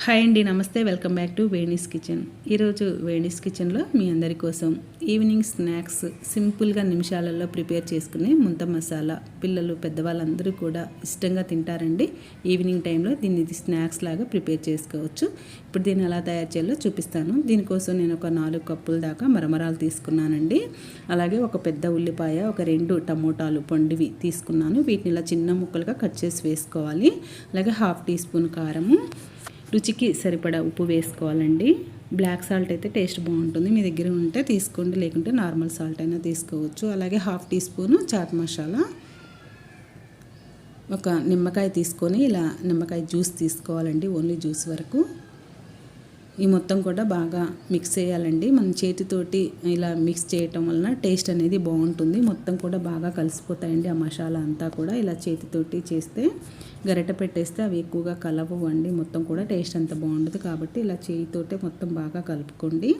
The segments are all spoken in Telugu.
హాయ్ అండి, నమస్తే. Welcome back to Veni's kitchen. ఈరోజు వేణీస్ కిచెన్లో మీ అందరి కోసం ఈవినింగ్ స్నాక్స్ సింపుల్గా నిమిషాలలో ప్రిపేర్ చేసుకునే ముంత మసాలా. పిల్లలు పెద్దవాళ్ళందరూ కూడా ఇష్టంగా తింటారండి. ఈవినింగ్ టైంలో దీన్ని స్నాక్స్ లాగా ప్రిపేర్ చేసుకోవచ్చు. ఇప్పుడు దీన్ని ఎలా తయారు చేయాలో చూపిస్తాను. దీనికోసం నేను ఒక 4 కప్పుల దాకా మరమరాలు తీసుకున్నానండి. అలాగే ఒక పెద్ద ఉల్లిపాయ, ఒక 2 టమోటాలు పండివి తీసుకున్నాను. వీటిని ఇలా చిన్న ముక్కలుగా కట్ చేసి వేసుకోవాలి. అలాగే 1/2 టీ స్పూన్ కారము, రుచికి సరిపడా ఉప్పు వేసుకోవాలండి. బ్లాక్ సాల్ట్ అయితే టేస్ట్ బాగుంటుంది, మీ దగ్గర ఉంటే తీసుకోండి, లేకుంటే నార్మల్ సాల్ట్ అయినా తీసుకోవచ్చు. అలాగే 1/2 టీ స్పూను చాట్ మసాలా, ఒక నిమ్మకాయ తీసుకొని ఇలా నిమ్మకాయ జ్యూస్ తీసుకోవాలండి, ఓన్లీ జ్యూస్ వరకు. ఈ మొత్తం కూడా బాగా మిక్స్ చేయాలండి. మన చేతితోటి ఇలా మిక్స్ చేయటం వలన టేస్ట్ అనేది బాగుంటుంది. మొత్తం కూడా బాగా కలిసిపోతాయండి ఆ మసాలా అంతా కూడా. ఇలా చేతితోటి చేస్తే గరిట పెట్టేస్తే అవి ఎక్కువగా కలవండి, మొత్తం కూడా టేస్ట్ అంత బాగుండదు. కాబట్టి ఇలా చేతితోటే మొత్తం బాగా కలుపుకోండి.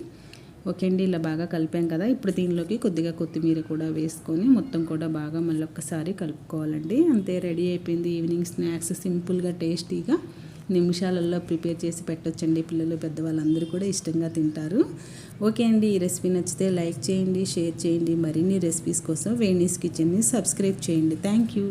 ఓకే అండి, ఇలా బాగా కలిపాం కదా. ఇప్పుడు దీనిలోకి కొద్దిగా కొత్తిమీర కూడా వేసుకొని మొత్తం కూడా బాగా మళ్ళీ ఒక్కసారి కలుపుకోవాలండి. అంతే, రెడీ అయిపోయింది ఈవినింగ్ స్నాక్స్. సింపుల్గా టేస్టీగా నిమిషాలలో ప్రిపేర్ చేసి పెట్టొచ్చండి. పిల్లలు పెద్దవాళ్ళందరూ కూడా ఇష్టంగా తింటారు. ఓకే అండి, ఈ రెసిపీ నచ్చితే లైక్ చేయండి, షేర్ చేయండి. మరిన్ని రెసిపీస్ కోసం వేణీస్ కిచెన్ని సబ్స్క్రైబ్ చేయండి. Thank you.